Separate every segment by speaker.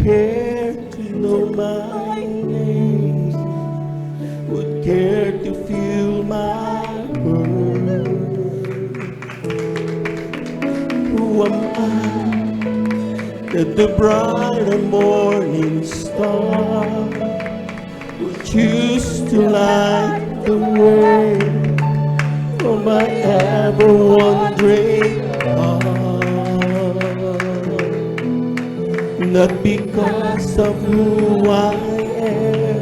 Speaker 1: care to know my name, would care to feel my hurt. Who am I that the bright and morning star would choose to light the way for my ever-wandering heart? Not because of who I am,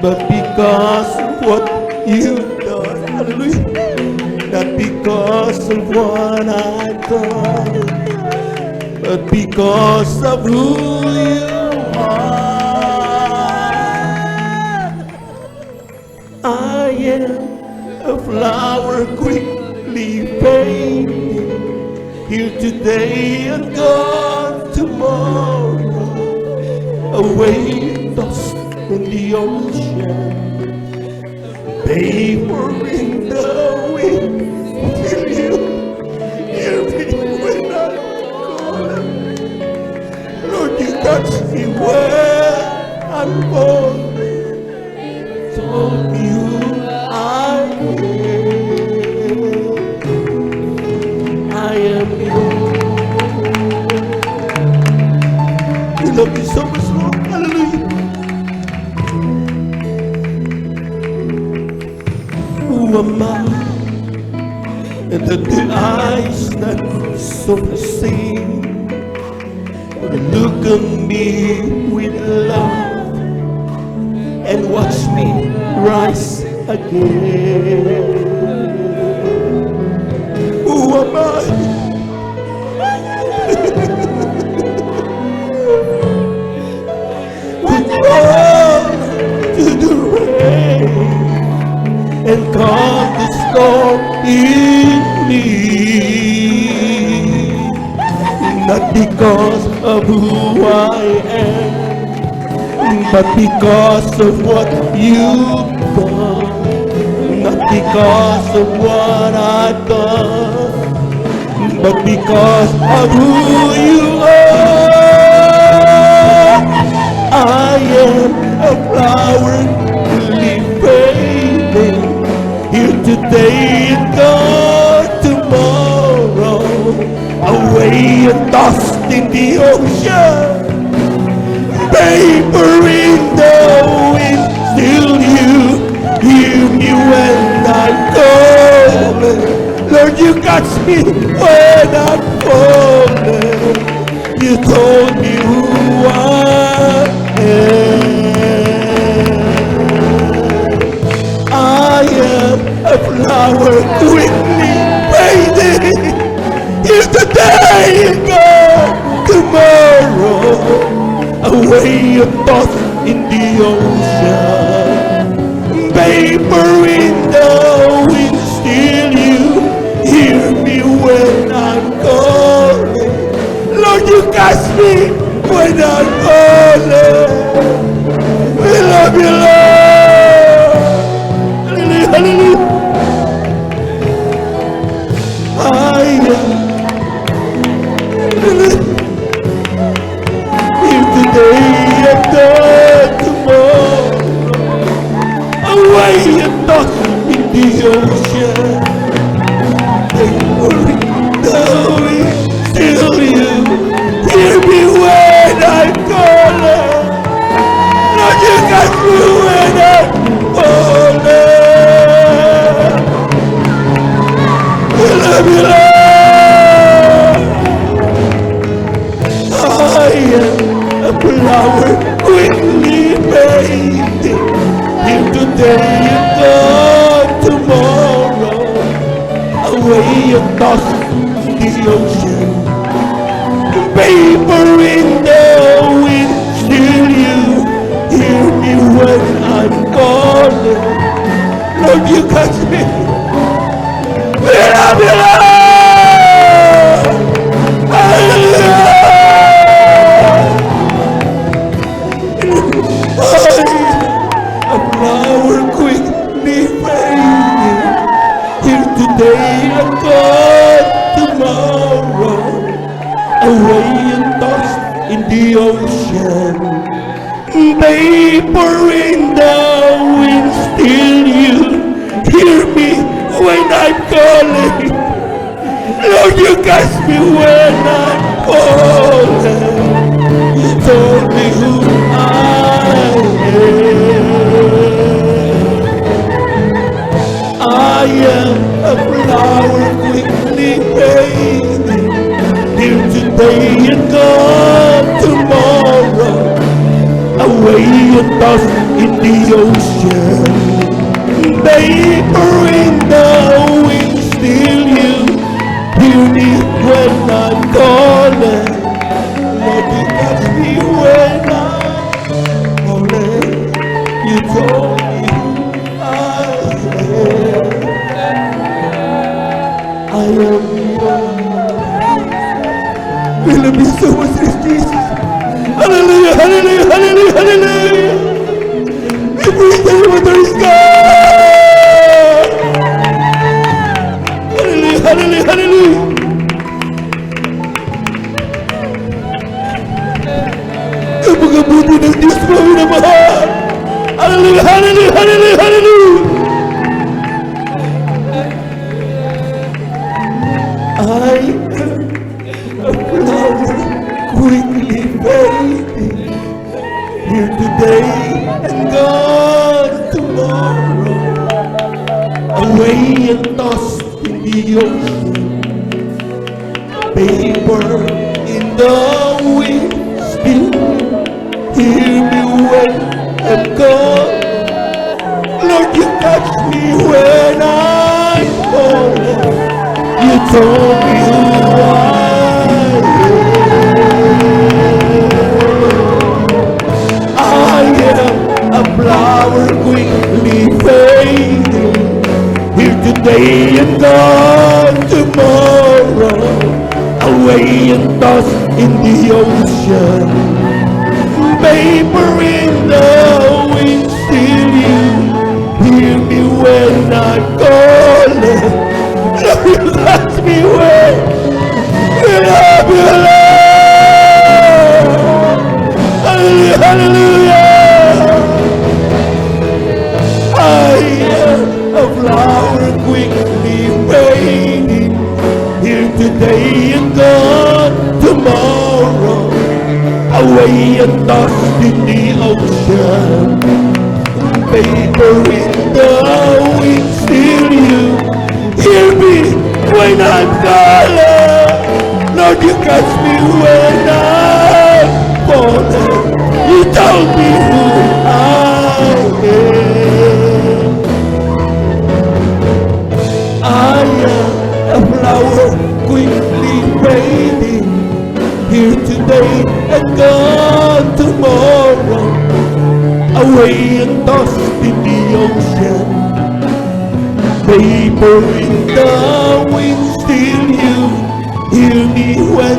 Speaker 1: but because of what you've done. Hallelujah. Not because of what I've done, but because of who you are. I am a flower quickly fading, here today and gone tomorrow, away lost in the ocean, vapor in the wind. Till you hear me when I'm calling, Lord, you touch me where I'm falling. Told me who I am yours. We love you so much, Lord. Hallelujah. Who am I? And that the eyes that so see look at me with love and watch me rise again. Who am I? Would fall to the rain and calm the storm in me, not because of who I am, but because of what you've done. Not because of what I've done, but because of who you are. I am a flower fading, here today and gone tomorrow, away and tossed in the ocean, vapor in the wind. Still you hear me when I'm calling. Lord, you catch me when I'm falling. You told me who I am. I am a flower quickly fading, here today and gone tomorrow, away and tossed in the ocean, vapor in the wind. Still you hear me when I'm calling. Lord, you catch me when I'm calling. We love you, Lord. Hallelujah, hallelujah. I am here today and gone tomorrow, away and tossed in the ocean, vapor in the wind. Still you hear me when I'm calling. Lord, you got me when I'm calling. We love you, Lord. I am a flower quickly fading, here today and gone tomorrow, away and tossed in the ocean, vapor in the wind. Still you hear me when I'm calling. Lord, you catch me. We love you, Lord. Hallelujah. A flower quickly fading, here today and gone tomorrow, away and tossed in the the ocean, vapor in the wind, still you hear me when I'm calling. Lord, you catch me when I'm calling. You told me who I am. I am a flower quickly fading, here today and gone tomorrow, away and tossed in the ocean, vapor in the wind, still you hear me when I'm calling. Lord, you catch me when I'm calling. You told me who I am yours. We love you so much, Dearest Jesus. Hallelujah, hallelujah, hallelujah, hallelujah. We praise the Lord, there is God. Hallelujah, hallelujah, hallelujah. Kapag-abuti ng Diyos mo, minamahal. Hallelujah, hallelujah, hallelujah, hallelujah. I am a flower quickly fading, here today and gone tomorrow, away and tossed in the ocean, vapor in the wind, still hear me when I'm gone. Lord, you catch me when I'm falling. You told me who I am a flower quickly fading, here today and gone tomorrow, away and tossed in the ocean, vapor in the wind, still you hear me when I'm calling. Lord, you catch me when we love you, Lord. Hallelujah, hallelujah. I am a flower quickly fading, here today and gone tomorrow, away and tossed in the ocean, vapor in the wind, still you hear me when I'm calling. Lord, you catch me when I'm falling. You told me who I am. I am a flower quickly fading, here today and gone tomorrow, away and tossed in the ocean, vapor in the wind, still you hear me when